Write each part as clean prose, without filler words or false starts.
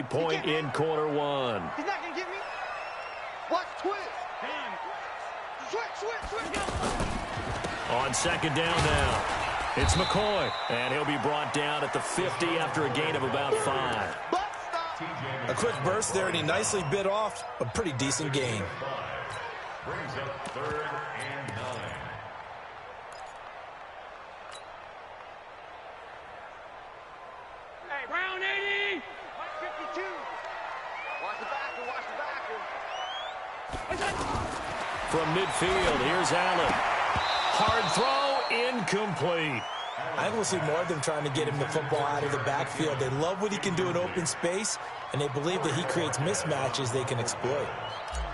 Point in quarter one. He's not going to get me. Watch twist. Switch. On second down now, it's McCoy. And he'll be brought down at the 50 after a gain of about 5. A quick burst there, and he nicely bit off a pretty decent gain. Brings up 3rd and 9. Hey, Brown 80. 52. Watch the backer. From midfield, here's Allen. Hard throw, incomplete. I think we'll see more of them trying to get him the football out of the backfield. They love what he can do in open space, and they believe that he creates mismatches they can exploit.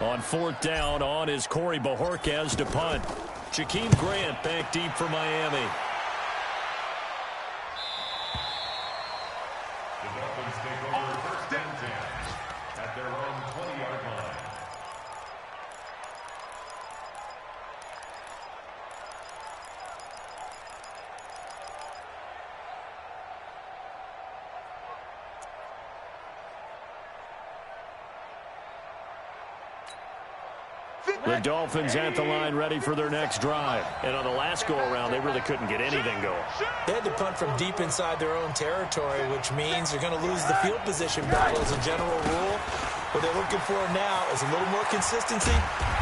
On 4th down, on is Corey Bajorquez to punt. Jakeem Grant back deep for Miami. The Dolphins take over 1st and 10 at their own 20-yard line. The Dolphins at the line ready for their next drive. And on the last go-around, they really couldn't get anything going. They had to punt from deep inside their own territory, which means they're going to lose the field position battle as a general rule. What they're looking for now is a little more consistency,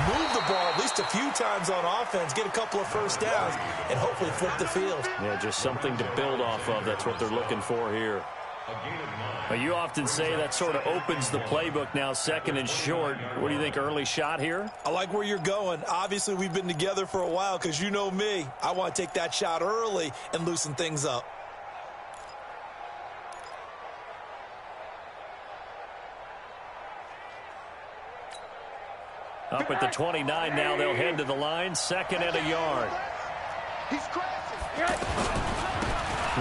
move the ball at least a few times on offense, get a couple of first downs, and hopefully flip the field. Yeah, just something to build off of. That's what they're looking for here. You often say that sort of opens the playbook now, 2nd and short. What do you think, early shot here? I like where you're going. Obviously, we've been together for a while because you know me. I want to take that shot early and loosen things up. Up at the 29 now, they'll head to the line, 2nd and a yard. He's crashing.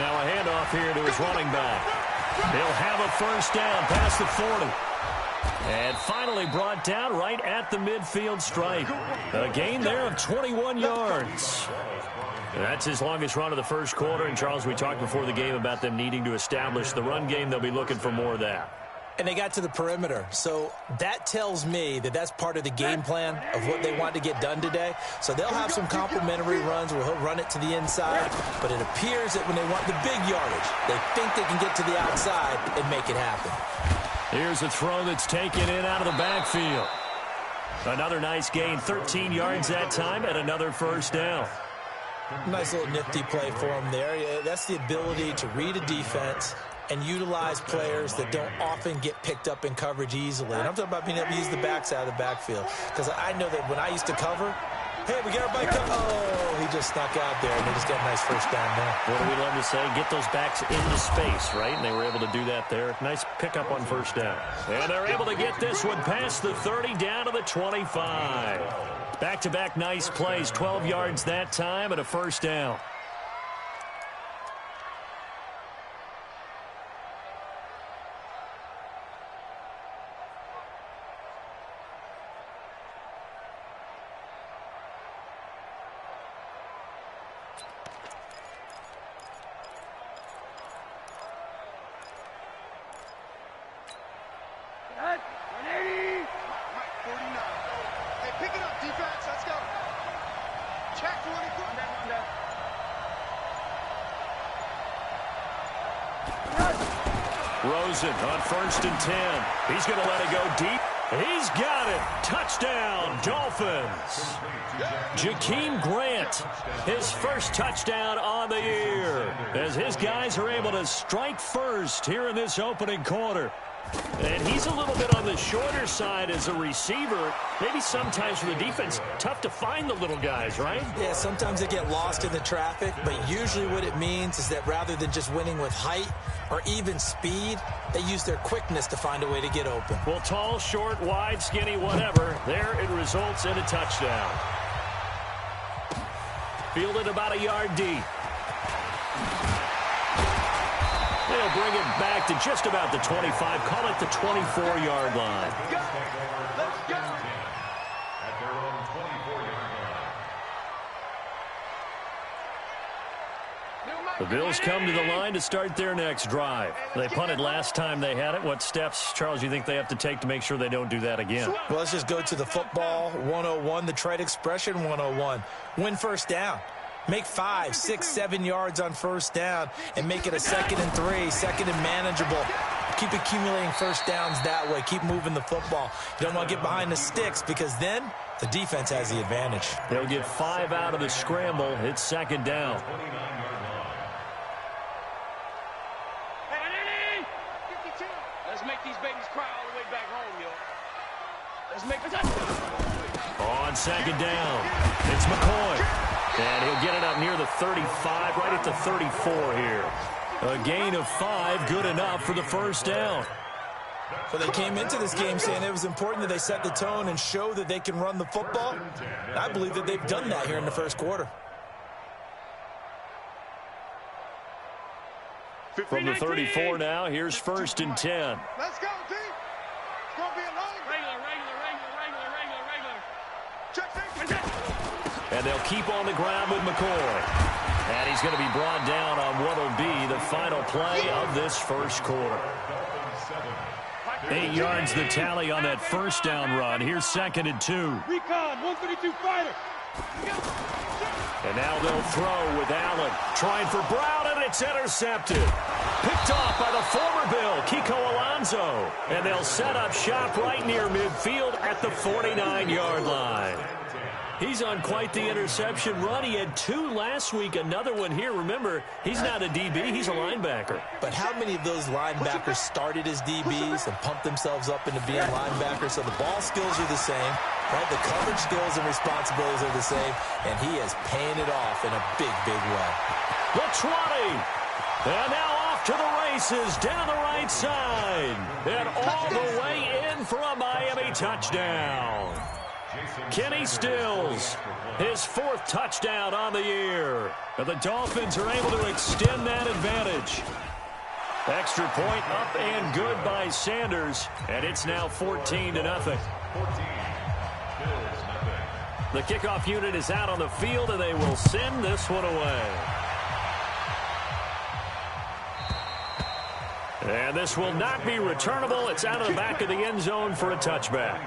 Now a handoff here to his running back. He'll have a first down past the 40. And finally brought down right at the midfield stripe. A gain there of 21 yards. That's his longest run of the first quarter. And, Charles, we talked before the game about them needing to establish the run game. They'll be looking for more of that. And they got to the perimeter. So that tells me that that's part of the game plan of what they want to get done today. So they'll have some complimentary runs where he'll run it to the inside. But it appears that when they want the big yardage, they think they can get to the outside and make it happen. Here's a throw that's taken in out of the backfield. Another nice gain, 13 yards that time, and another first down. Nice little nifty play for him there. Yeah, that's the ability to read a defense and utilize players that don't often get picked up in coverage easily. And I'm talking about being able to use the backs out of the backfield. Because I know that when I used to cover, hey, we got our bike up. Oh, he just snuck out there, and they just got a nice first down there. What do we love to say? Get those backs into space, right? And they were able to do that there. Nice pickup on first down. And they're able to get this one past the 30 down to the 25. Back-to-back nice plays, 12 yards that time and a first down. Rosen on 1st and 10. He's going to let it go deep. He's got it. Touchdown, Dolphins. Jakeem Grant, his first touchdown on the year, as his guys are able to strike first here in this opening quarter. And he's a little bit on the shorter side as a receiver. Maybe sometimes for the defense, tough to find the little guys, right? Yeah, sometimes they get lost in the traffic, but usually what it means is that rather than just winning with height or even speed, they use their quickness to find a way to get open. Well, tall, short, wide, skinny, whatever, there it results in a touchdown. Fielded about a yard deep. They'll bring it back to just about the 25. Call it the 24-yard line. At their own 24-yard line. The Bills come to the line to start their next drive. They punted last time they had it. What steps, Charles, you think they have to take to make sure they don't do that again? Well, let's just go to the football 101, the trade expression 101. Win first down. Make 5, 6, 7 yards on first down and make it a 2nd and 3, 2nd and manageable. Keep accumulating first downs that way. Keep moving the football. You don't want to get behind the sticks because then the defense has the advantage. They'll get 5 out of the scramble. It's 2nd down. Let's make these babies cry all the way back home, yo. Let's make it. On 2nd down, it's McCoy. And he'll get it up near the 35, right at the 34 here. A gain of 5, good enough for the first down. Well, they came into this game saying it was important that they set the tone and show that they can run the football. And I believe that they've done that here in the first quarter. From the 34 now, here's 1st and 10. Let's go, team. It's going to be a long regular. Check. And they'll keep on the ground with McCoy. And he's going to be brought down on what will be the final play of this first quarter. 8 yards the tally on that first down run. Here's 2nd and 2. Recon, 152 fighter. And now they'll throw with Allen. Trying for Brown, and it's intercepted. Picked off by the former Bill, Kiko Alonso. And they'll set up shop right near midfield at the 49-yard line. He's on quite the interception run. He had 2 last week, another one here. Remember, he's not a DB, he's a linebacker. But how many of those linebackers started as DBs and pumped themselves up into being linebackers? So the ball skills are the same, right? The coverage skills and responsibilities are the same, and he is paying it off in a big, big way. The 20. And now off to the races down the right side. And all the way in for a Miami touchdown. Kenny Stills, his 4th touchdown on the year. And the Dolphins are able to extend that advantage. Extra point up and good by Sanders. And it's now 14-0. The kickoff unit is out on the field, and they will send this one away. And this will not be returnable. It's out of the back of the end zone for a touchback.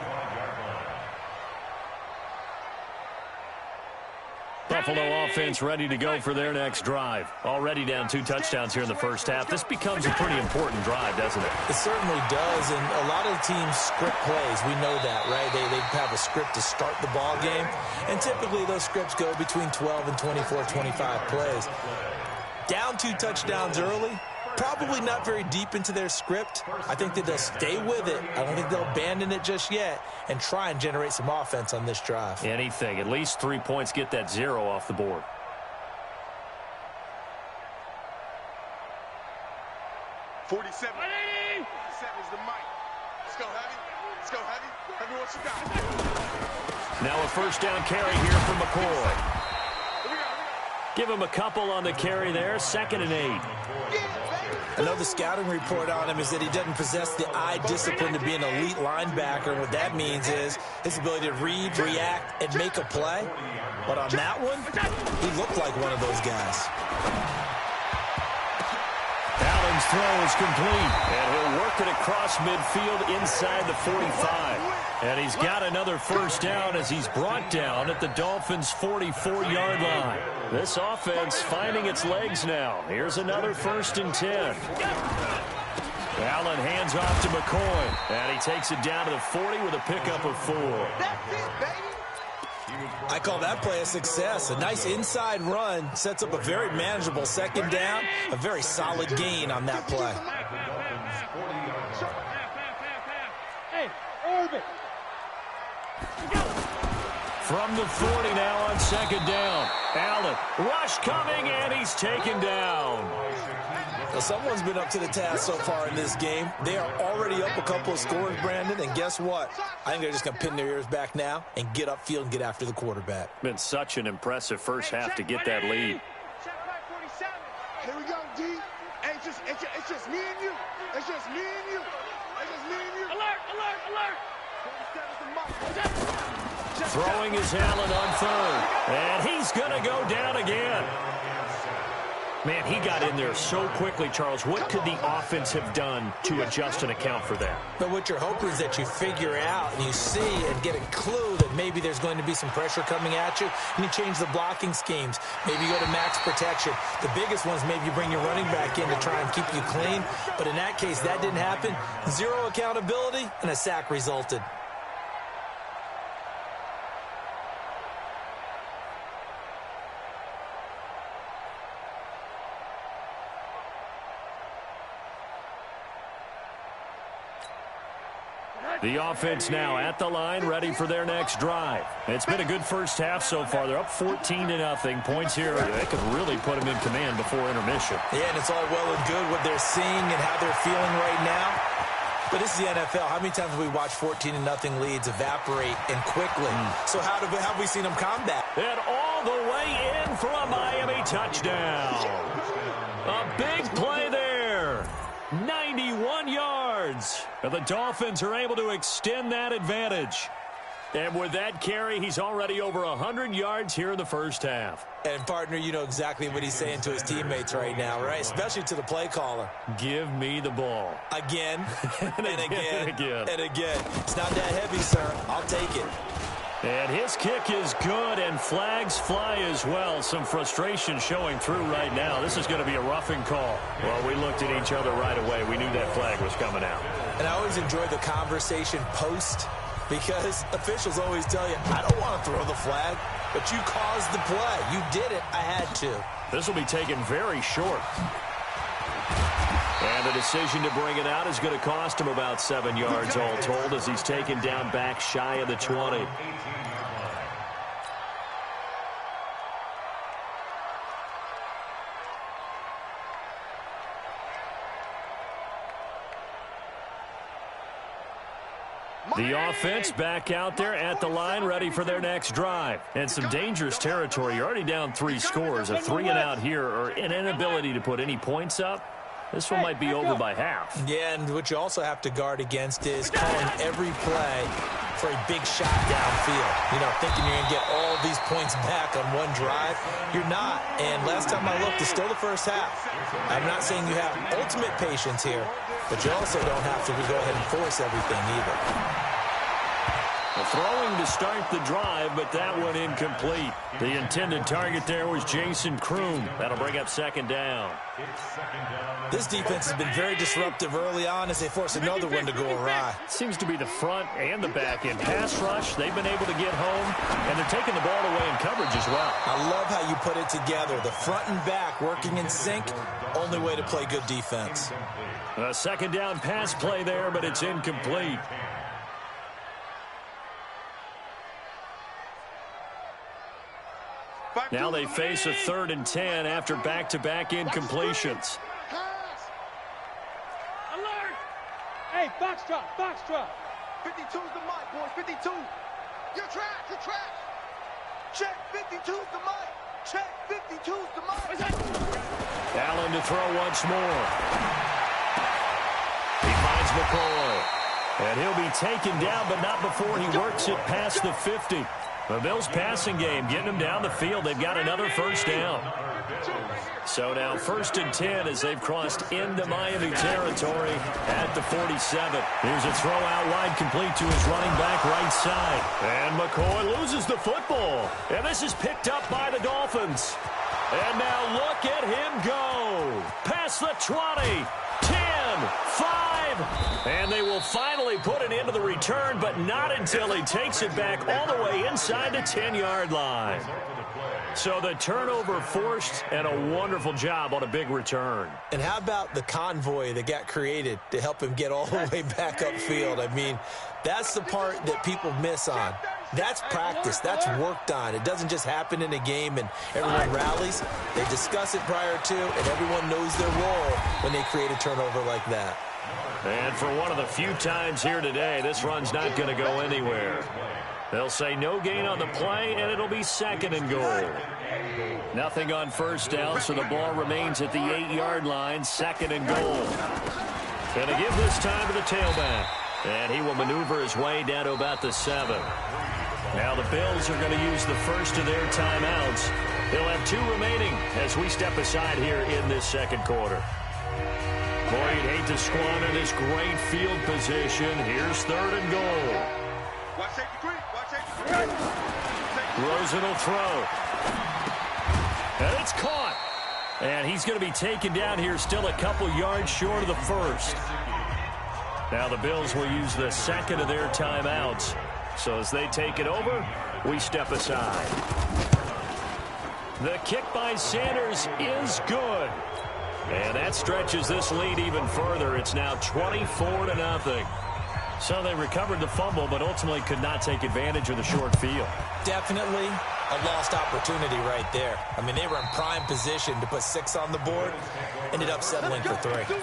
Buffalo offense ready to go for their next drive. Already down 2 touchdowns here in the first half. This becomes a pretty important drive, doesn't it? It certainly does, and a lot of teams script plays. We know that, right? They have a script to start the ball game, and typically those scripts go between 12 and 24, 25 plays. Down 2 touchdowns early, probably not very deep into their script. I think that they'll stay with it. I don't think they'll abandon it just yet and try and generate some offense on this drive. Anything. At least 3 points, get that 0 off the board. $47 is the mic. Let's go, heavy. Let's go, heavy. Heavy, what you got? Now a first down carry here from McCoy. Give him a couple on the carry there. 2nd and 8. I know the scouting report on him is that he doesn't possess the eye discipline to be an elite linebacker. And what that means is his ability to read, react, and make a play. But on that one, he looked like one of those guys. Allen's throw is complete, and he'll work it across midfield inside the 45. And he's got another first down as he's brought down at the Dolphins' 44-yard line. This offense finding its legs now. Here's another 1st and 10. Allen hands off to McCoy, and he takes it down to the 40 with a pickup of 4. That's it, baby. I call that play a success. A nice inside run sets up a very manageable 2nd down, a very solid gain on that play. Hey, orbit. From the 40 now on 2nd down. Allen, rush coming, and he's taken down. Well, someone's been up to the task so far in this game. They are already up a couple of scores, Brandon, and guess what? I think they're just going to pin their ears back now and get upfield and get after the quarterback. Been such an impressive first half to get that lead. Here we go, D. Hey, it's just me and you. It's just me and you. It's just me and you. Alert, alert, alert. Throwing is Allen on 3rd, and he's going to go down again. Man, he got in there so quickly, Charles. What could the offense have done to adjust and account for that? But what you're hoping is that you figure out and you see and get a clue that maybe there's going to be some pressure coming at you, and you change the blocking schemes. Maybe you go to max protection. The biggest one is maybe you bring your running back in to try and keep you clean. But in that case, that didn't happen. Zero accountability, and a sack resulted. The offense now at the line, ready for their next drive. It's been a good first half so far. They're up 14-0. Points here, they could really put them in command before intermission. Yeah, and it's all well and good what they're seeing and how they're feeling right now. But this is the NFL. How many times have we watched 14-0 leads evaporate and quickly? So how have we seen them combat? And all the way in for a Miami touchdown. A big play there. 91 yards. And the Dolphins are able to extend that advantage. And with that carry, he's already over 100 yards here in the first half. And, partner, you know exactly what he's saying to his teammates right now, right? Especially to the play caller. Give me the ball. Again, and again, and again. and again. It's not that heavy, sir. I'll take it. And his kick is good, and flags fly as well. Some frustration showing through right now. This is going to be a roughing call. Well, we looked at each other right away. We knew that flag was coming out. And I always enjoy the conversation post, because officials always tell you, I don't want to throw the flag, but you caused the play. You did it. I had to. This will be taken very short. And the decision to bring it out is going to cost him about 7 yards all told, as he's taken down back shy of the 20. The offense back out there at the line, ready for their next drive. And some dangerous territory. You're already down 3 scores. A 3-and-out here, or an inability to put any points up. This one might be over by half. Yeah, and what you also have to guard against is calling every play for a big shot downfield. You know, thinking you're going to get all these points back on one drive. You're not. And last time I looked, it's still the first half. I'm not saying you have ultimate patience here, but you also don't have to go ahead and force everything either. Throwing to start the drive, but that one incomplete. The intended target there was Jason Kroom. That'll bring up second down. This defense has been very disruptive early on as they force another one to go awry. Seems to be the front and the back end. Pass rush, they've been able to get home, and they're taking the ball away in coverage as well. I love how you put it together. The front and back working in sync, only way to play good defense. A second down pass play there, but it's incomplete. Now they face a 3rd and 10 after back-to-back incompletions. Alert! Hey, box drop, box drop. 52's the mic, boys, 52. You're trash, you're trash. Check, 52's the mic. Check, 52's the mic. Allen to throw once more. He finds McCoy. And he'll be taken down, but not before he works it past the 50. The Bills' passing game getting them down the field. They've got another first down. So now 1st and 10 as they've crossed into Miami territory at the 47. Here's a throw out wide, complete to his running back right side. And McCoy loses the football. And this is picked up by the Dolphins. And now look at him go. Past the 20, 10, 5. And they will finally put it into the return, but not until he takes it back all the way inside the 10-yard line. So the turnover forced, and a wonderful job on a big return. And how about the convoy that got created to help him get all the way back upfield? I mean, that's the part that people miss on. That's practice. That's worked on. It doesn't just happen in a game and everyone rallies. They discuss it prior to, and everyone knows their role when they create a turnover like that. And for one of the few times here today, this run's not going to go anywhere. They'll say no gain on the play, and it'll be 2nd and goal. Nothing on first down, so the ball remains at the 8-yard line, 2nd and goal. Going to give this time to the tailback. And he will maneuver his way down to about the 7. Now the Bills are going to use the first of their timeouts They'll have 2 remaining as we step aside here in this second quarter. Boy, you'd hate to squander this great field position. Here's 3rd and goal. Watch safety green. Watch safety green. Rosen will throw. And it's caught. And he's going to be taken down here, still a couple yards short of the first. Now the Bills will use the second of their timeouts. So as they take it over, we step aside. The kick by Sanders is good. And that stretches this lead even further. It's now 24-0. So they recovered the fumble, but ultimately could not take advantage of the short field. Definitely a lost opportunity right there. I mean, they were in prime position to put 6 on the board. Ended up settling for 3.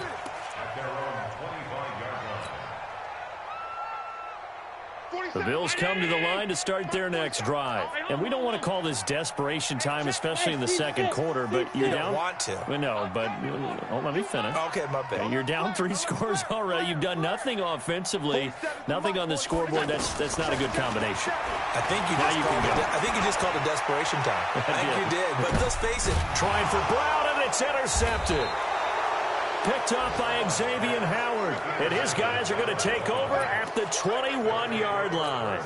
The Bills come to the line to start their next drive. And we don't want to call this desperation time, especially in the second quarter, but you're down. You don't want to. No, but let me finish. Okay, my bad. You're down 3 scores already. You've done nothing offensively, nothing on the scoreboard. That's not a good combination. I think you just called it desperation time. I think you did. But let's face it. Trying for Brown, and it's intercepted. Picked off by Xavier Howard. And his guys are going to take over at the 21-yard line.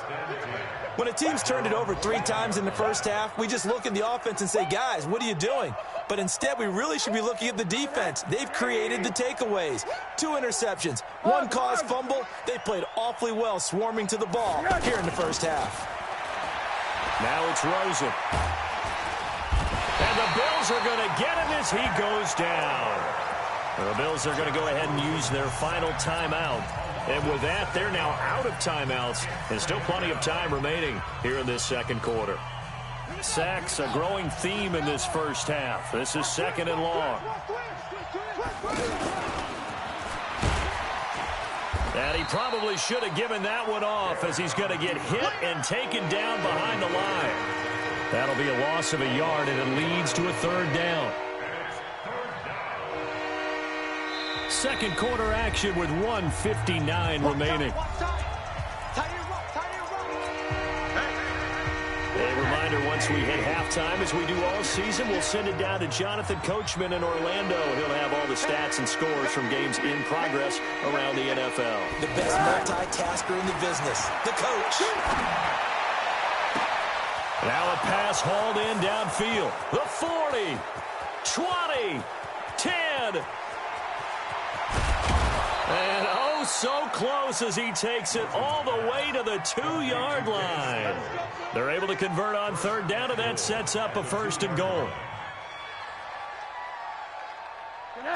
When a team's turned it over 3 times in the first half, we just look at the offense and say, guys, what are you doing? But instead, we really should be looking at the defense. They've created the takeaways. 2 interceptions, 1 caused fumble. They played awfully well swarming to the ball here in the first half. Now it's Rosen. And the Bills are going to get him as he goes down. The Bills are going to go ahead and use their final timeout. And with that, they're now out of timeouts. And still plenty of time remaining here in this second quarter. Sacks, a growing theme in this first half. This is 2nd and long. And he probably should have given that one off as he's going to get hit and taken down behind the line. That'll be a loss of a yard, and it leads to a 3rd down. Second quarter action with 1:59 remaining. A reminder, once we hit halftime, as we do all season, we'll send it down to Jonathan Coachman in Orlando. He'll have all the stats and scores from games in progress around the NFL. The best multitasker in the business, the coach. Now a pass hauled in downfield. The 40, 20, 10. And oh, so close as he takes it all the way to the 2-yard line. They're able to convert on 3rd down, and that sets up a 1st and goal.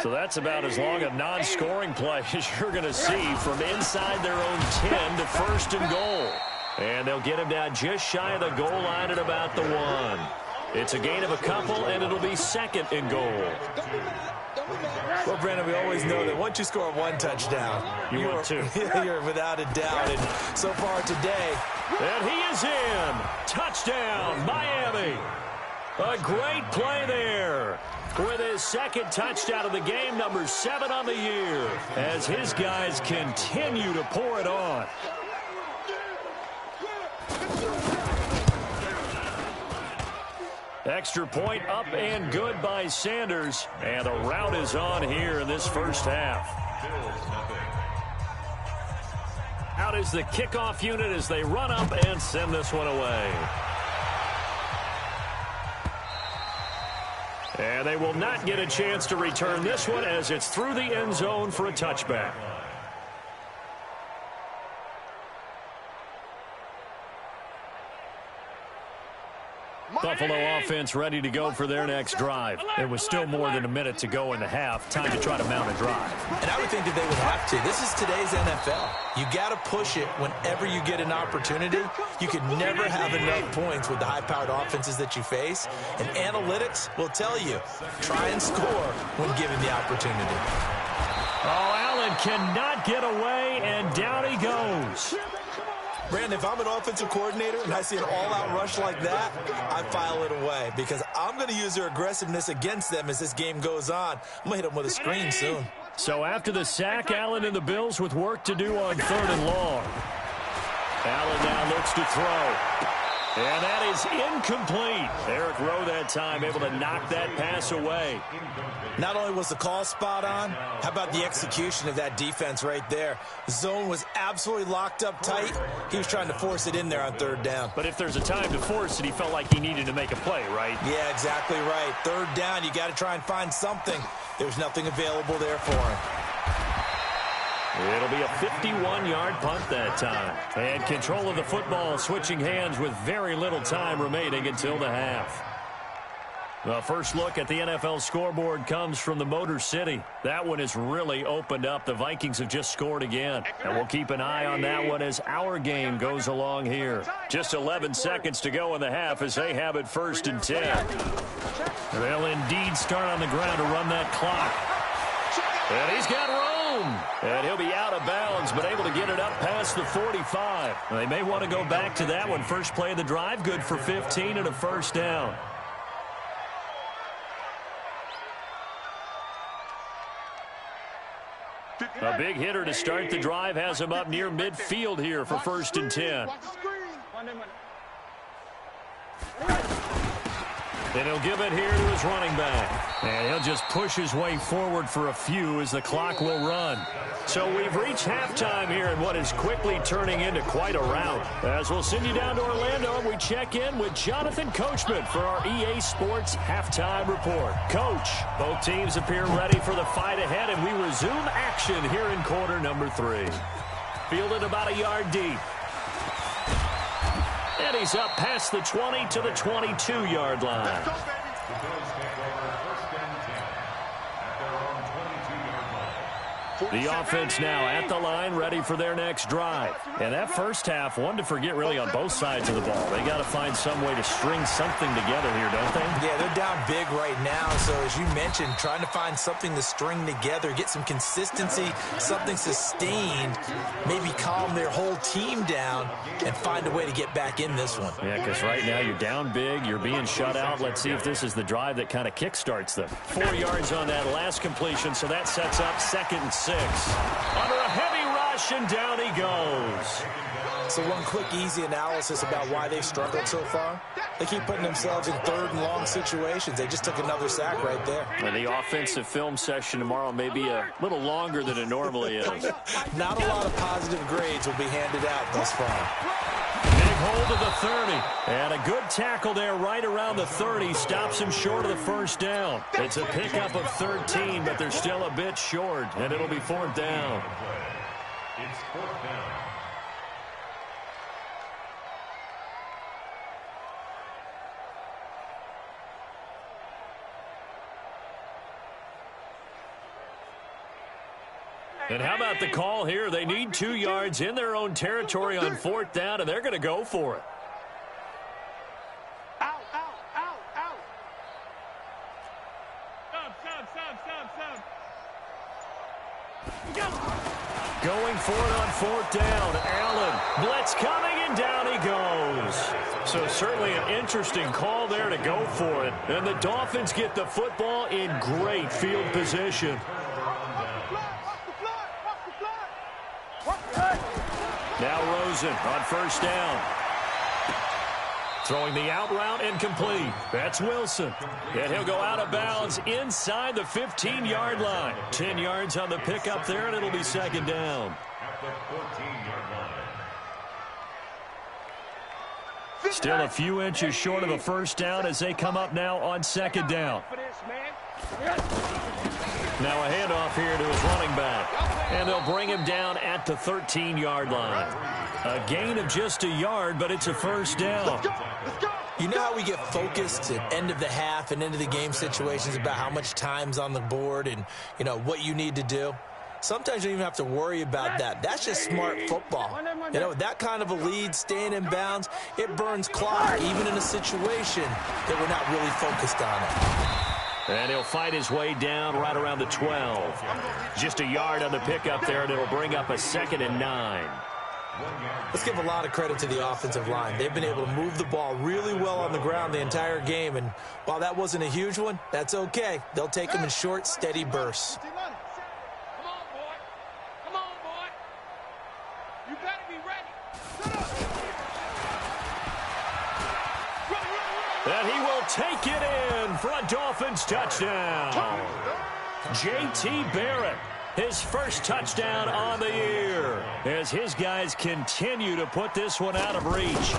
So that's about as long a non-scoring play as you're going to see from inside their own 10 to 1st and goal. And they'll get him down just shy of the goal line at about the 1. It's a gain of a couple, and it'll be 2nd and goal. Well, Brandon, we always know that once you score 1 touchdown, you're without a doubt. And so far today, and he is in. Touchdown, Miami. A great play there. With his 2nd touchdown of the game, number 7 on the year, as his guys continue to pour it on. Extra point up and good by Sanders. And the rout is on here in this first half. Out is the kickoff unit as they run up and send this one away. And they will not get a chance to return this one as it's through the end zone for a touchback. Buffalo offense ready to go for their next drive. There was still more than a minute to go in the half. Time to try to mount a drive. And I would think that they would have to. This is today's NFL. You got to push it whenever you get an opportunity. You can never have enough points with the high-powered offenses that you face. And analytics will tell you, try and score when given the opportunity. Oh, Allen cannot get away, and down he goes. Brandon, if I'm an offensive coordinator and I see an all-out rush like that, I file it away because I'm going to use their aggressiveness against them as this game goes on. I'm going to hit them with a screen soon. So after the sack, Allen and the Bills with work to do on 3rd and long. Allen now looks to throw. And that is incomplete. Eric Rowe that time able to knock that pass away. Not only was the call spot on, how about the execution of that defense right there? The zone was absolutely locked up tight. He was trying to force it in there on third down. But if there's a time to force it, he felt like he needed to make a play, right? Yeah, exactly right. Third down, you got to try and find something. There's nothing available there for him. It'll be a 51-yard punt that time. And control of the football switching hands with very little time remaining until the half. The first look at the NFL scoreboard comes from the Motor City. That one is really opened up. The Vikings have just scored again. And we'll keep an eye on that one as our game goes along here. Just 11 seconds to go in the half as they have it 1st and 10. They'll indeed start on the ground to run that clock. And he's got room. And he'll be out of bounds, but able to get it up past the 45. They may want to go back to that one. First play of the drive, good for 15 and a first down. A big hitter to start the drive has him up near midfield here for 1st and 10. And he'll give it here to his running back. And he'll just push his way forward for a few as the clock will run. So we've reached halftime here in what is quickly turning into quite a rout. As we'll send you down to Orlando, and we check in with Jonathan Coachman for our EA Sports Halftime Report. Coach, both teams appear ready for the fight ahead, and we resume action here in quarter number 3. Fielded about a yard deep. And he's up past the 20 to the 22-yard line. The offense now at the line, ready for their next drive. And that first half, one to forget really on both sides of the ball. They got to find some way to string something together here, don't they? Yeah, they're down big right now. So as you mentioned, trying to find something to string together, get some consistency, something sustained, maybe calm their whole team down and find a way to get back in this one. Yeah, because right now you're down big, you're being shut out. Let's see if this is the drive that kind of kickstarts them. 4 yards on that last completion, so that sets up 2nd and 6. Under a heavy rush, and down he goes. So one quick, easy analysis about why they've struggled so far. They keep putting themselves in 3rd and long situations. They just took another sack right there. And the offensive film session tomorrow may be a little longer than it normally is. Not a lot of positive grades will be handed out thus far. Big hold of the 30. And a good tackle there right around the 30. Stops him short of the first down. It's a pickup of 13, but they're still a bit short. And it'll be 4th down. It's 4th down. And how about the call here? They need 2 yards in their own territory on 4th down, and they're going to go for it. Out, out, out, out. Going for it on 4th down. Allen, blitz coming, and down he goes. So certainly an interesting call there to go for it. And the Dolphins get the football in great field position. Now Rosen on 1st down. Throwing the out route and complete. That's Wilson. And he'll go out of bounds inside the 15-yard line. 10 yards on the pickup there, and it'll be 2nd down. At the 14-yard line. Still a few inches short of a first down as they come up now on 2nd down. Now a handoff here to his running back. And they'll bring him down at the 13-yard line. A gain of just a yard, but it's a first down. You know how we get focused at end of the half and into the game situations about how much time's on the board and, you know, what you need to do? Sometimes you don't even have to worry about that. That's just smart football. You know, that kind of a lead, staying in bounds, it burns clock, even in a situation that we're not really focused on it. And he'll fight his way down right around the 12. Just a yard on the pickup there, and it'll bring up a 2nd and 9. Let's give a lot of credit to the offensive line. They've been able to move the ball really well on the ground the entire game, and while that wasn't a huge one, that's okay. They'll take them in short, steady bursts. Come on, boy. Come on, boy. You better be ready. Shut up. And he will take it in for a Dolphins touchdown. J.T. Barrett, his first touchdown on the year, as his guys continue to put this one out of reach.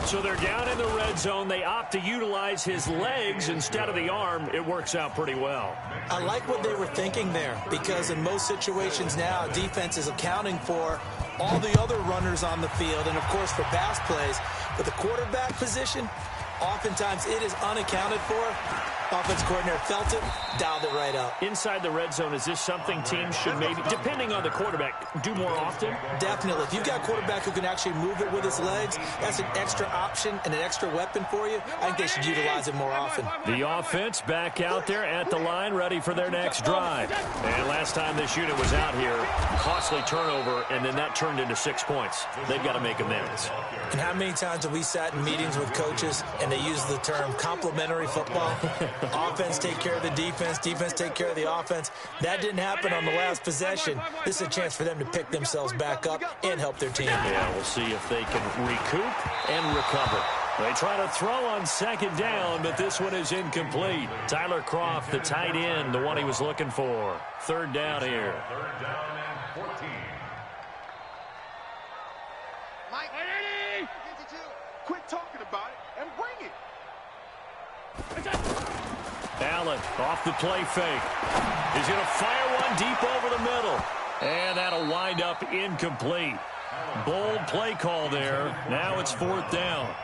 So they're down in the red zone. They opt to utilize his legs instead of the arm. It works out pretty well. I like what they were thinking there, because in most situations now, defense is accounting for all the other runners on the field and, of course, for pass plays. But the quarterback position, oftentimes it is unaccounted for. Offense coordinator felt it, dialed it right up. Inside the red zone, is this something teams should maybe, depending on the quarterback, do more often? Definitely. If you've got a quarterback who can actually move it with his legs, that's an extra option and an extra weapon for you. I think they should utilize it more often. The offense back out there at the line, ready for their next drive. And last time this unit was out here, costly turnover, and then that turned into 6 points. They've got to make amends. And how many times have we sat in meetings with coaches and they use the term complementary football? Offense take care of the defense, defense take care of the offense. That didn't happen on the last possession. This is a chance for them to pick themselves back up and help their team. Yeah, we'll see if they can recoup and recover. They try to throw on second down, but this one is incomplete. Tyler Kroft, the tight end, the one he was looking for. Third down here. Third down and 14. Mike, quit talking about it and bring it. Allen off the play fake. He's going to fire one deep over the middle. And that'll wind up incomplete. Bold play call there. Now it's fourth down.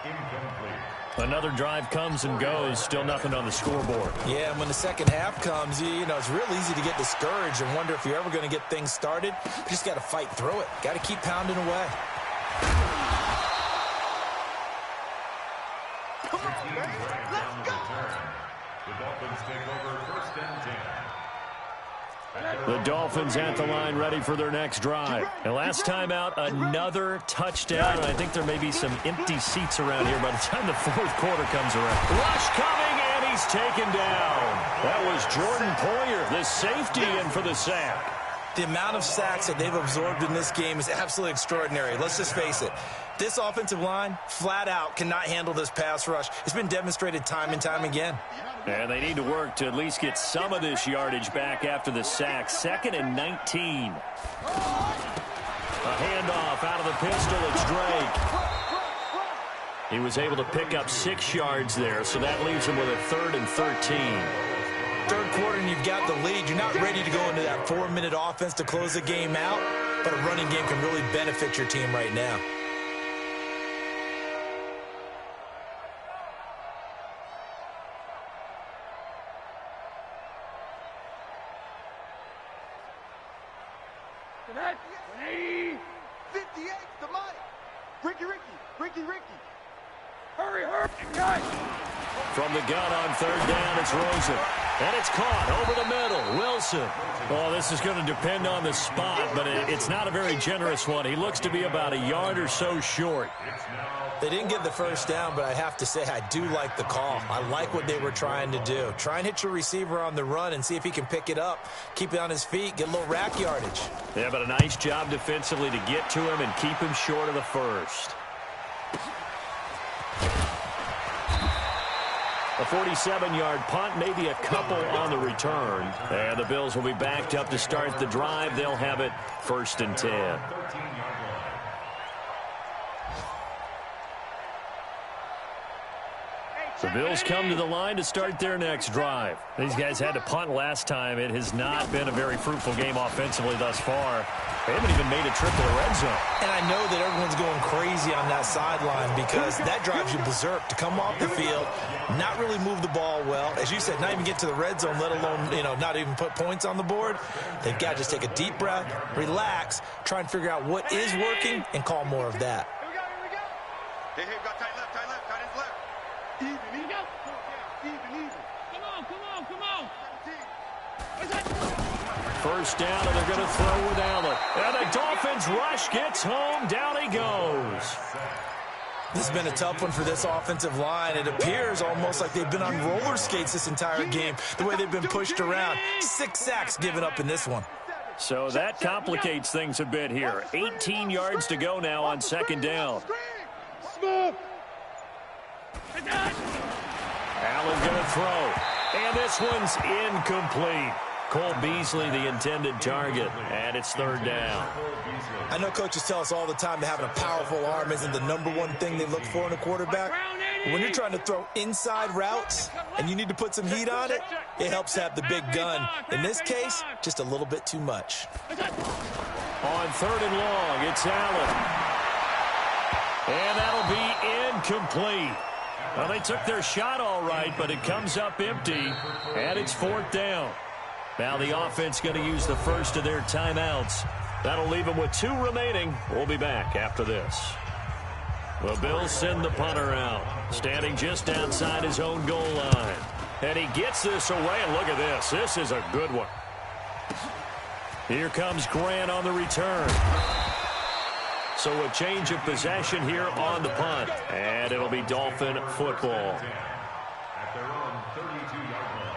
Another drive comes and goes. Still nothing on the scoreboard. Yeah, and when the second half comes, you know, it's real easy to get discouraged and wonder if you're ever going to get things started. You just got to fight through it. Got to keep pounding away. Come on, man. Let's go. The Dolphins take over first and 10. The Dolphins at the line, ready for their next drive. And last time out, another touchdown. And I think there may be some empty seats around here by the time the fourth quarter comes around. Rush coming, and he's taken down. That was Jordan Poyer, the safety, in for the sack. The amount of sacks that they've absorbed in this game is absolutely extraordinary. Let's just face it. This offensive line, flat out, cannot handle this pass rush. It's been demonstrated time and time again. And they need to work to at least get some of this yardage back after the sack. 2nd and 19. A handoff out of the pistol. It's Drake. He was able to pick up 6 yards there, so that leaves him with a 3rd and 13. Third quarter and you've got the lead. You're not ready to go into that 4-minute offense to close the game out, but a running game can really benefit your team right now. Tonight, 58 to Mike. Ricky. Hurry, guys. From the gun on third down, it's Rosen. And it's caught over the middle. Wilson. Oh, this is going to depend on the spot, but it's not a very generous one. He looks to be about a yard or so short. They didn't get the first down, but I have to say I do like the call. I like what they were trying to do. Try and hit your receiver on the run and see if he can pick it up, keep it on his feet, get a little rack yardage. Yeah, but a nice job defensively to get to him and keep him short of the first. A 47-yard punt, maybe a couple on the return. And the Bills will be backed up to start the drive. They'll have it 1st and 10. The Bills come to the line to start their next drive. These guys had to punt last time. It has not been a very fruitful game offensively thus far. They haven't even made a trip to the red zone. And I know that everyone's going crazy on that sideline because that drives you berserk to come off the field, not really move the ball well. As you said, not even get to the red zone, let alone, not even put points on the board. They've got to just take a deep breath, relax, try and figure out what is working and call more of that. Here we go. Hey, got tight left, tight left. Even. Come on. First down, and they're going to throw with Allen. And the Dolphins rush gets home. Down he goes. This has been a tough one for this offensive line. It appears almost like they've been on roller skates this entire game, the way they've been pushed around. 6 sacks given up in this one. So that complicates things a bit here. 18 yards to go now on 2nd down. Allen going to throw. And this one's incomplete. Cole Beasley, the intended target, and it's third down. I know coaches tell us all the time that having a powerful arm isn't the #1 thing they look for in a quarterback. But when you're trying to throw inside routes and you need to put some heat on it, it helps to have the big gun. In this case, just a little bit too much. On 3rd and long, it's Allen. And that'll be incomplete. Well, they took their shot all right, but it comes up empty, and it's 4th down. Now the offense going to use the first of their timeouts. That'll leave them with 2 remaining. We'll be back after this. The Bills send the punter out, standing just outside his own goal line. And he gets this away, and look at this. This is a good one. Here comes Grant on the return. So a change of possession here on the punt. And it'll be Dolphin football. At their own 32-yard line.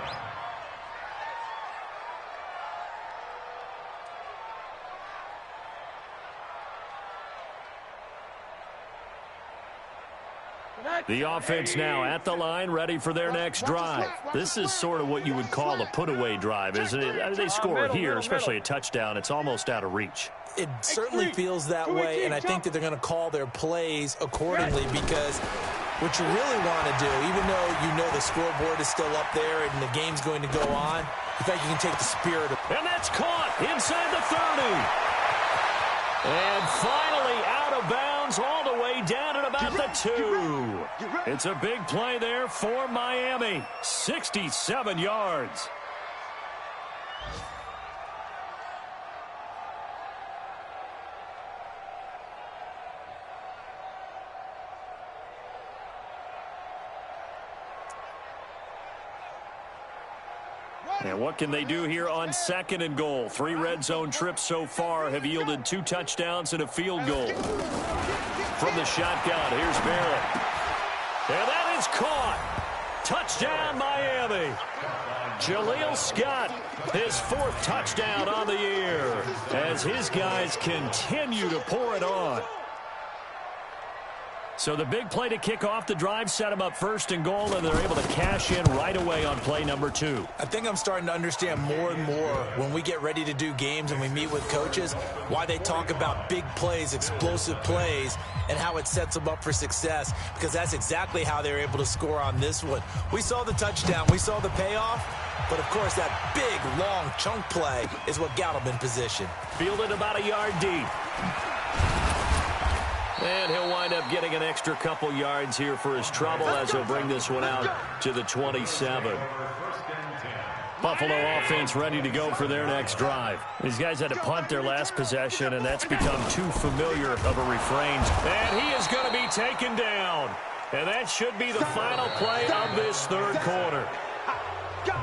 The offense now at the line, ready for their next drive. This is sort of what you would call a put-away drive, isn't it? I mean, they score here, especially a touchdown. It's almost out of reach. It certainly feels that way, and I think that they're going to call their plays accordingly because what you really want to do, even though you know the scoreboard is still up there and the game's going to go on, in fact, you can take the spirit of... And that's caught inside the 30. And finally out of bounds all the way down at about the 2. It's a big play there for Miami. 67 yards. And what can they do here on 2nd and goal? 3 red zone trips so far have yielded 2 touchdowns and a field goal. From the shotgun, here's Barrett. And that is caught. Touchdown, Miami. Jaleel Scott, his 4th touchdown on the year as his guys continue to pour it on. So the big play to kick off the drive set them up 1st and goal, and they're able to cash in right away on play number 2. I think I'm starting to understand more and more when we get ready to do games and we meet with coaches why they talk about big plays, explosive plays, and how it sets them up for success, because that's exactly how they're able to score on this one. We saw the touchdown. We saw the payoff. But, of course, that big, long chunk play is what got him in position. Fielded about a yard deep. And he'll wind up getting an extra couple yards here for his trouble as he'll bring this one out to the 27. Buffalo offense ready to go for their next drive. These guys had to punt their last possession, and that's become too familiar of a refrain. And he is going to be taken down. And that should be the final play of this 3rd quarter.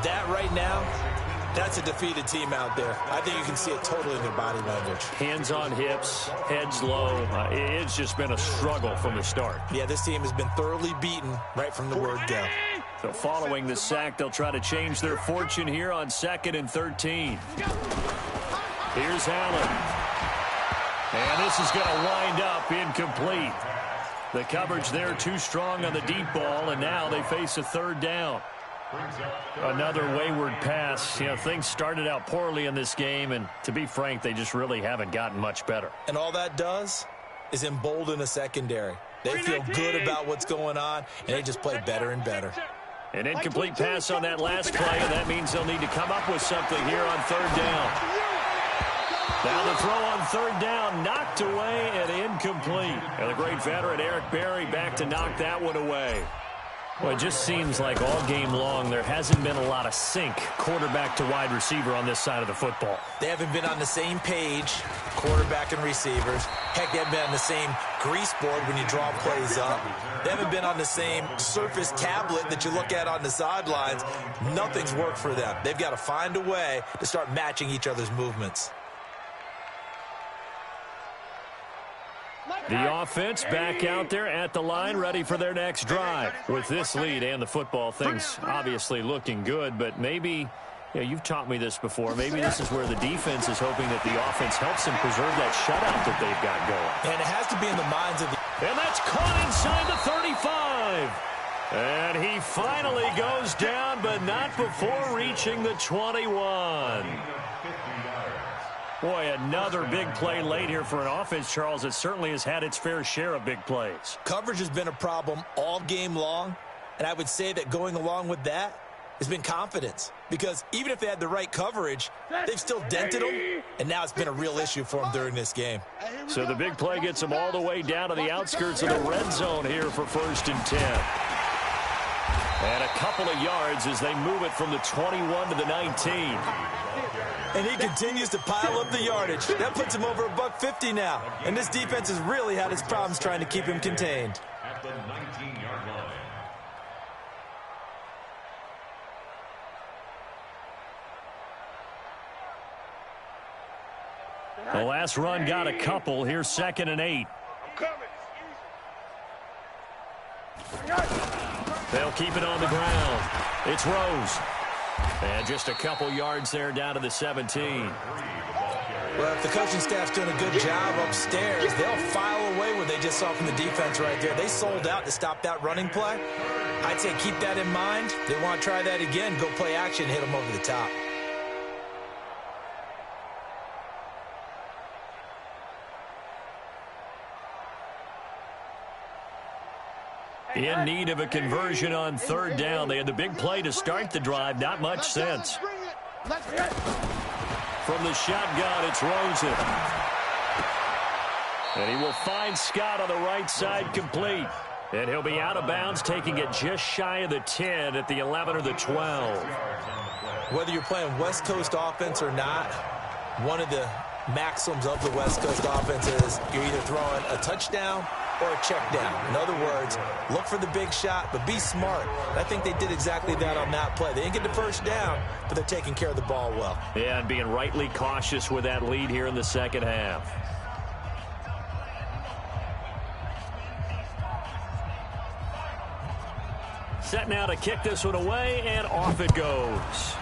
That right now, that's a defeated team out there. I think you can see it totally in their body language. Hands on hips, heads low. It's just been a struggle from the start. Yeah, this team has been thoroughly beaten right from the word go. So following the sack, they'll try to change their fortune here on 2nd and 13. Here's Allen. And this is going to wind up incomplete. The coverage there too strong on the deep ball, and now they face a 3rd down. Another wayward pass. You know, things started out poorly in this game, and to be frank, they just really haven't gotten much better. And all that does is embolden a secondary. They feel good about what's going on, and they just play better and better. An incomplete pass on that last play, and that means they'll need to come up with something here on 3rd down. Now the throw on 3rd down, knocked away and incomplete. And the great veteran Eric Berry back to knock that one away. Well, it just seems like all game long there hasn't been a lot of sync quarterback to wide receiver on this side of the football. They haven't been on the same page, quarterback and receivers. Heck, they haven't been on the same grease board when you draw plays up. They haven't been on the same surface tablet that you look at on the sidelines. Nothing's worked for them. They've got to find a way to start matching each other's movements. The offense back out there at the line, ready for their next drive. With this lead and the football, things obviously looking good, but maybe, you've taught me this before, maybe this is where the defense is hoping that the offense helps them preserve that shutout that they've got going. And it has to be in the minds of the... And that's caught inside the 35. And he finally goes down, but not before reaching the 21. Boy, another big play late here for an offense, Charles. It certainly has had its fair share of big plays. Coverage has been a problem all game long, and I would say that going along with that has been confidence. Because even if they had the right coverage, they've still dented them, and now it's been a real issue for them during this game. So the big play gets them all the way down to the outskirts of the red zone here for 1st and 10. And a couple of yards as they move it from the 21 to the 19. And he continues to pile up the yardage. That puts him over $150 now. And this defense has really had its problems trying to keep him contained. At the 19-yard line. The last run got a couple. Here's 2nd and 8. They'll keep it on the ground. It's Rose. And just a couple yards there down to the 17. Well, if the coaching staff's doing a good job upstairs, they'll file away what they just saw from the defense right there. They sold out to stop that running play. I'd say keep that in mind. They want to try that again, go play action, hit them over the top. In need of a conversion on 3rd down. They had the big play to start the drive. Not much sense. From the shotgun, it's Rosen. And he will find Scott on the right side complete. And he'll be out of bounds, taking it just shy of the 10 at the 11 or the 12. Whether you're playing West Coast offense or not, one of the maxims of the West Coast offense is you're either throwing a touchdown or a check down. In other words, look for the big shot, but be smart. And I think they did exactly that on that play. They didn't get the first down, but they're taking care of the ball well. Yeah, and being rightly cautious with that lead here in the second half. Set now to kick this one away, and off it goes.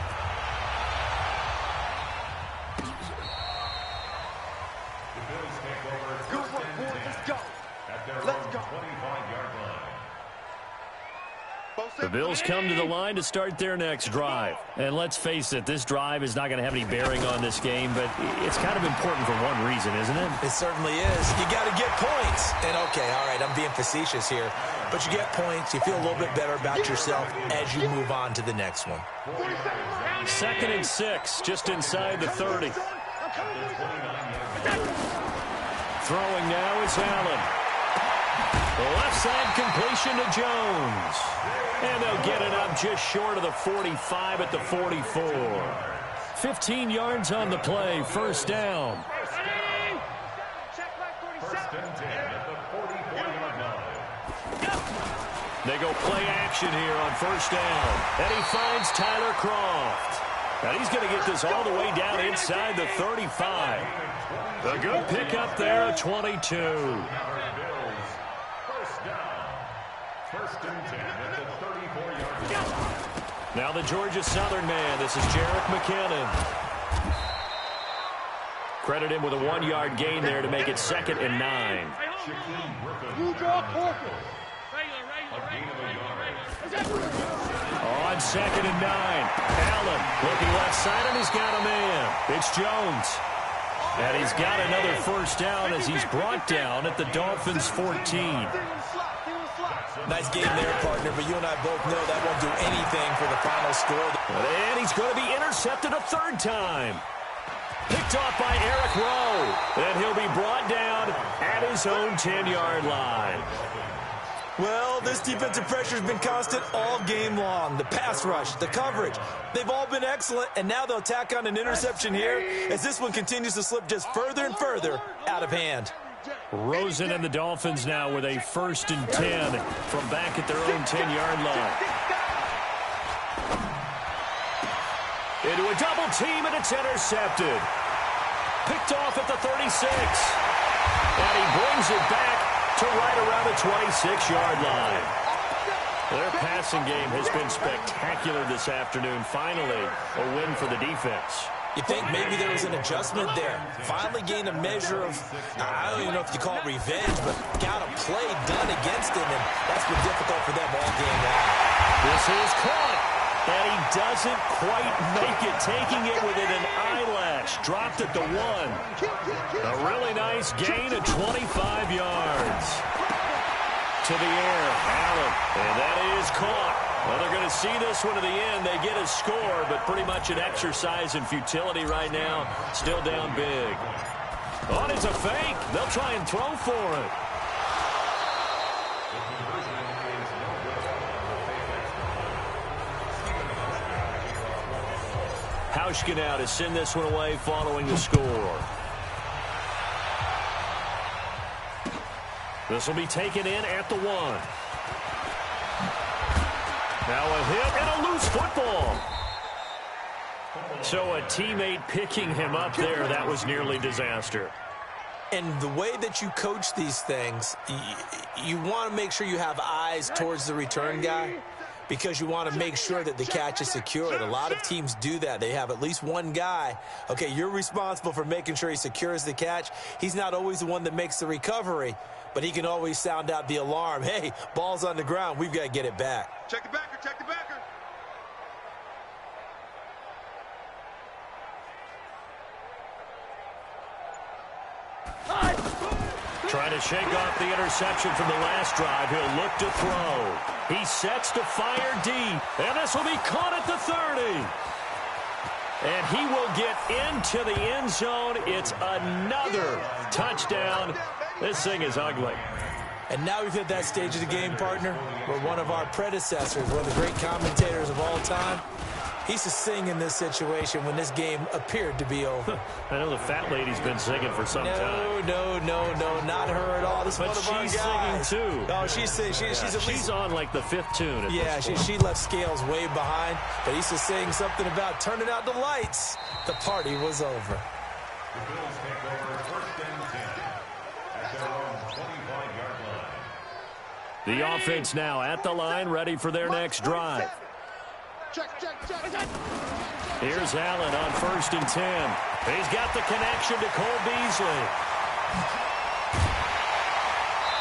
The Bills come to the line to start their next drive. And let's face it, this drive is not going to have any bearing on this game, but it's kind of important for one reason, isn't it? It certainly is. You got to get points. And, okay, all right, I'm being facetious here. But you get points, you feel a little bit better about yourself as you move on to the next one. 2nd and 6, just inside the 30. Throwing now is Allen. The left side completion to Jones. And they'll get it up just short of the 45 at the 44. 15 yards on the play, 1st down. They go play action here on 1st down. And he finds Tyler Croft. And he's going to get this all the way down inside the 35. A good pickup there at 22. Now the Georgia Southern man. This is Jerick McKinnon. Credit him with a 1-yard gain there to make it 2nd and 9. On 2nd and 9. Allen looking left side, and he's got a man. It's Jones. And he's got another 1st down as he's brought down at the Dolphins' 14. Nice game there, partner, but you and I both know that won't do anything for the final score. And he's going to be intercepted a 3rd time. Picked off by Eric Rowe. And he'll be brought down at his own 10-yard line. Well, this defensive pressure has been constant all game long. The pass rush, the coverage, they've all been excellent, and now they'll tack on an interception here as this one continues to slip just further and further out of hand. Rosen and the Dolphins now with a 1st and 10 from back at their own 10-yard line. Into a double team, and it's intercepted. Picked off at the 36. And he brings it back to right around the 26-yard line. Their passing game has been spectacular this afternoon. Finally, a win for the defense. You think maybe there was an adjustment there. Finally gained a measure of, I don't even know if you call it revenge, but got a play done against him, and that's been difficult for them all game long. This is caught, and he doesn't quite make it, taking it within an eyelash. Dropped at the 1. A really nice gain of 25 yards. To the air, Allen, and that is caught. Well, they're going to see this one to the end. They get a score, but pretty much an exercise in futility right now. Still down big. Oh, it's a fake. They'll try and throw for it. Hauschka now to send this one away following the score. This will be taken in at the 1. Now a hit and a loose football. So a teammate picking him up there, that was nearly disaster. And the way that you coach these things, you want to make sure you have eyes towards the return guy because you want to make sure that the catch is secured. A lot of teams do that. They have at least one guy. Okay, you're responsible for making sure he secures the catch. He's not always the one that makes the recovery, but he can always sound out the alarm. Hey, ball's on the ground. We've got to get it back. Check the backer, check the backer. Trying to shake off the interception from the last drive. He'll look to throw. He sets to fire deep. And this will be caught at the 30. And he will get into the end zone. It's another touchdown. This thing is ugly. And now we've hit that stage of the game, partner, where one of our predecessors, one of the great commentators of all time, he used to sing in this situation when this game appeared to be over. I know the fat lady's been singing for some time. No, not her at all. This is one of our guys. She's singing too. Oh, she's singing. She's on like the 5th tune. Yeah, she left Scales way behind, but he used to sing something about turning out the lights. The party was over. The Bills take over 1st and 10 at their own 25-yard line. The offense now at the line, ready for their next drive. Here's Allen on 1st and 10. He's got the connection to Cole Beasley.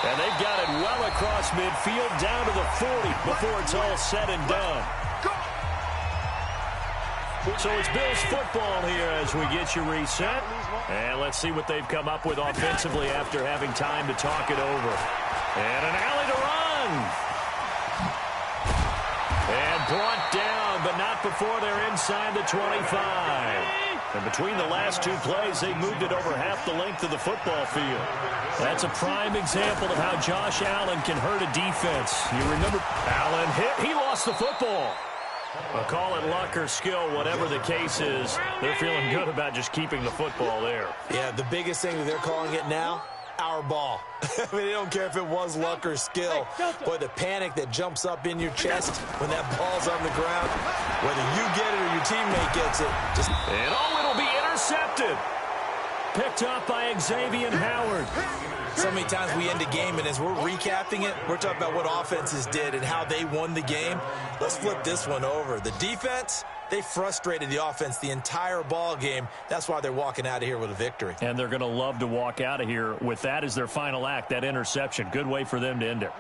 And they've got it well across midfield down to the 40 before it's all said and done. So it's Bills football here as we get you reset. And let's see what they've come up with offensively after having time to talk it over. And an alley to run. And brought down, but not before they're inside the 25. And between the last two plays, they moved it over half the length of the football field. That's a prime example of how Josh Allen can hurt a defense. You remember Allen hit, he lost the football. Well, call it luck or skill, whatever the case is, they're feeling good about just keeping the football there. Yeah, the biggest thing that they're calling it now, our ball. I mean, they don't care if it was luck or skill. Boy, the panic that jumps up in your chest when that ball's on the ground, whether you get it or your teammate gets it. And it'll be intercepted. Picked up by Xavier Howard. So many times we end a game, and as we're recapping it, we're talking about what offenses did and how they won the game. Let's flip this one over. The defense, they frustrated the offense the entire ball game. That's why they're walking out of here with a victory. And they're going to love to walk out of here with that as their final act, that interception. Good way for them to end it.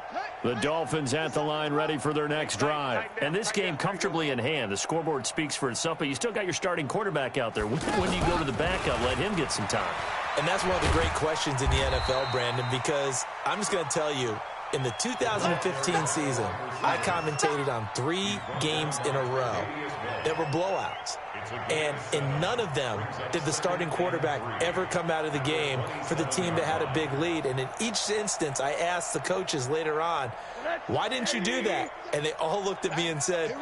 The Dolphins at the line, ready for their next drive. And this game comfortably in hand. The scoreboard speaks for itself, but you still got your starting quarterback out there. When do you go to the backup, let him get some time? And that's one of the great questions in the NFL, Brandon, because I'm just going to tell you, in the 2015 season, I commentated on 3 games in a row that were blowouts. And in none of them did the starting quarterback ever come out of the game for the team that had a big lead. And in each instance, I asked the coaches later on, why didn't you do that? And they all looked at me and said,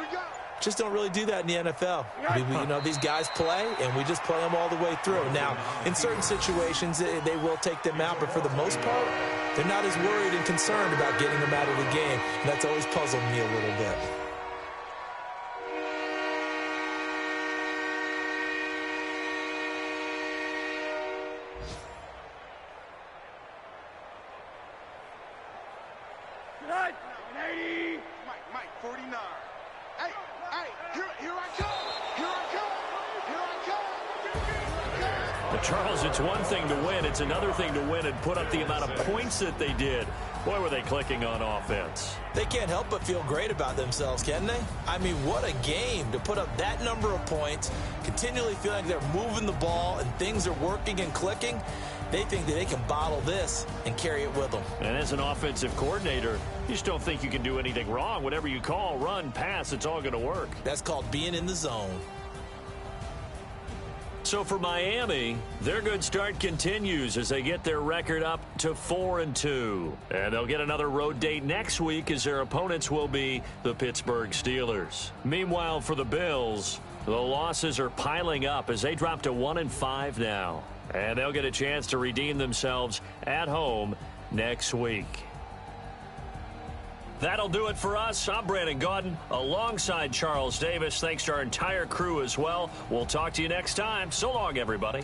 just don't really do that in the NFL. These guys play, and we just play them all the way through. Now, in certain situations, they will take them out, but for the most part, they're not as worried and concerned about getting them out of the game. And that's always puzzled me a little bit. Mike, 49. Hey, here I come. Here I come. Here I come. But Charles, it's one thing to win. It's another thing to win and put up the amount of points that they did. Boy, were they clicking on offense. They can't help but feel great about themselves, can they? I mean, what a game to put up that number of points, continually feeling like they're moving the ball and things are working and clicking. They think that they can bottle this and carry it with them. And as an offensive coordinator, you just don't think you can do anything wrong. Whatever you call, run, pass, it's all going to work. That's called being in the zone. So for Miami, their good start continues as they get their record up to 4-2. And they'll get another road date next week as their opponents will be the Pittsburgh Steelers. Meanwhile, for the Bills, the losses are piling up as they drop to 1-5 now. And they'll get a chance to redeem themselves at home next week. That'll do it for us. I'm Brandon Gaudin alongside Charles Davis. Thanks to our entire crew as well. We'll talk to you next time. So long, everybody.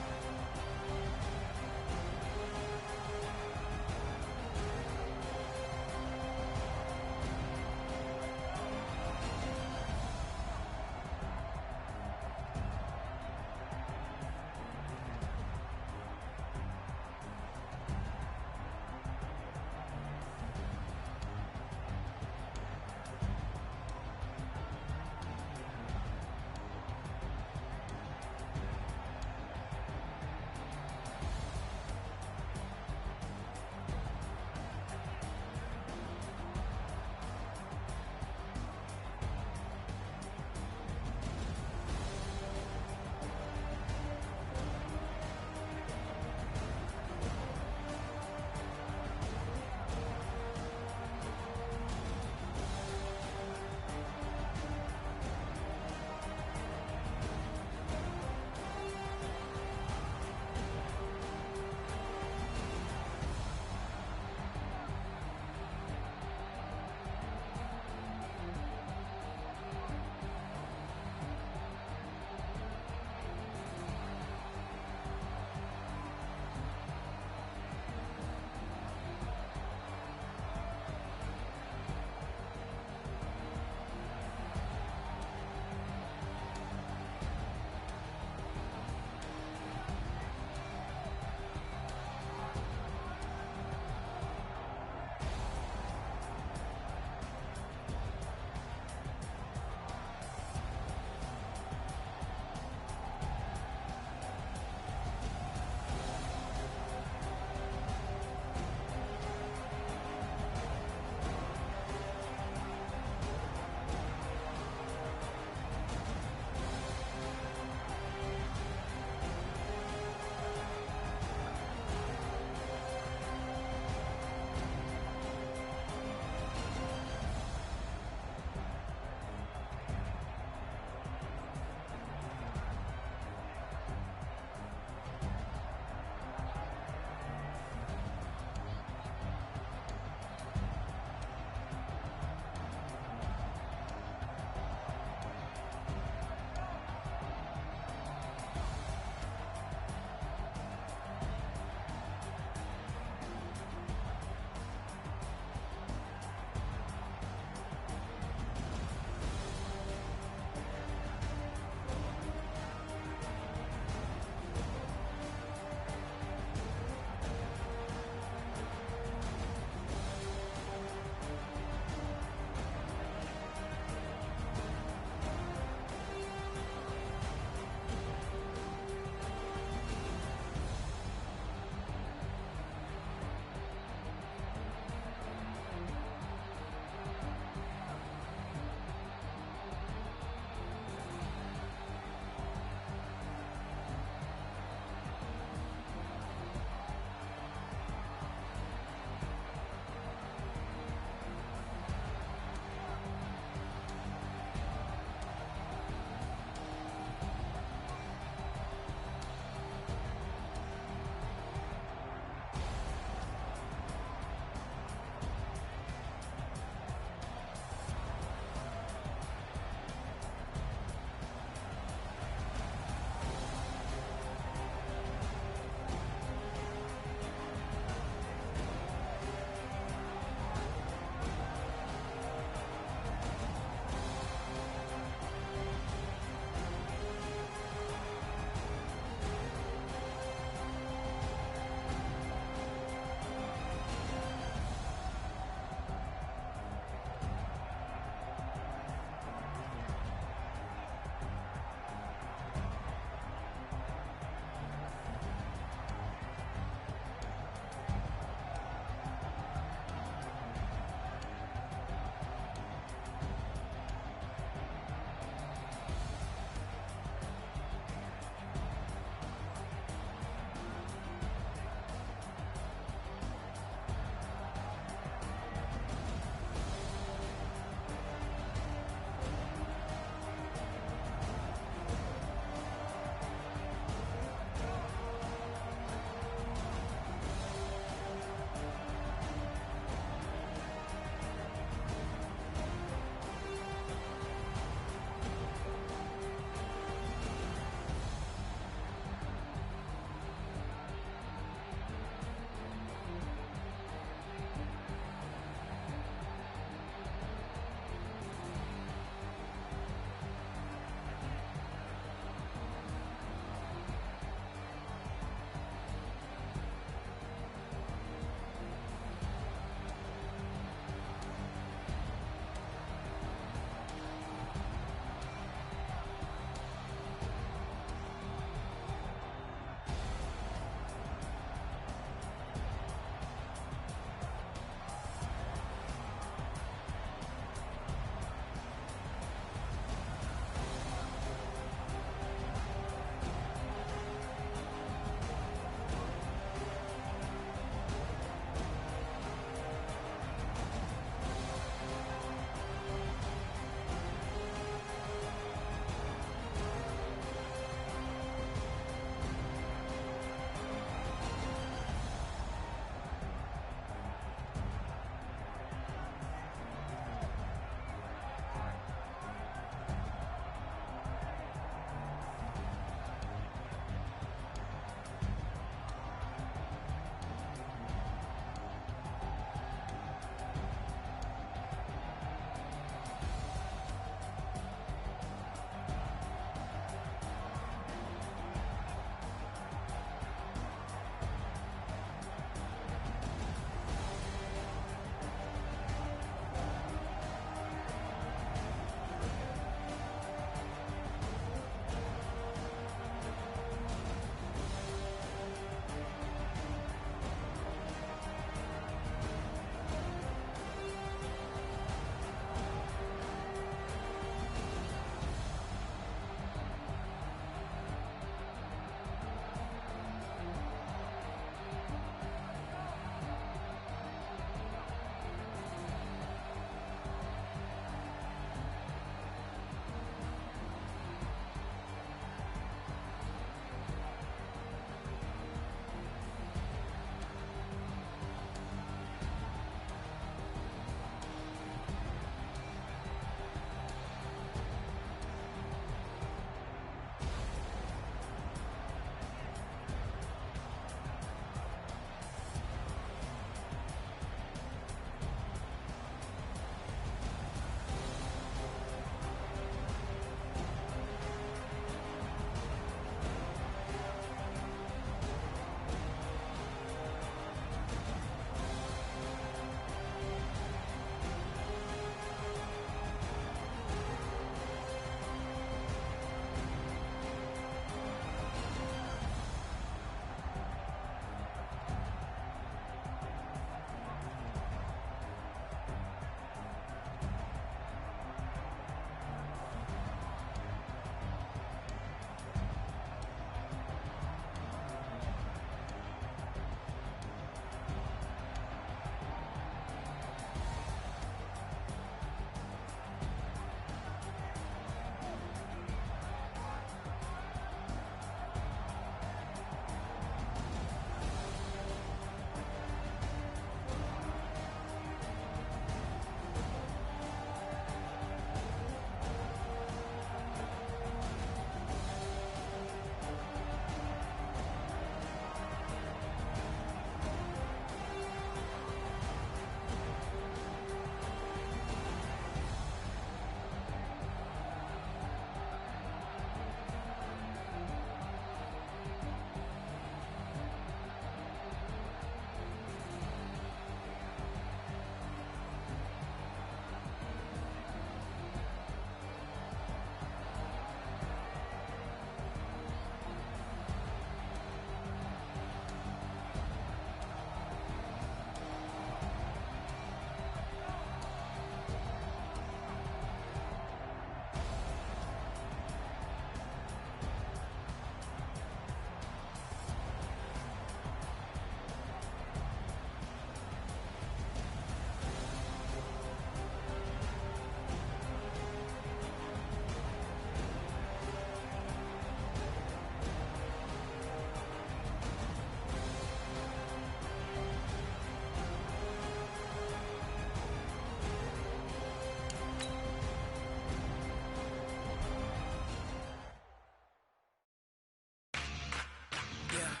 Yeah.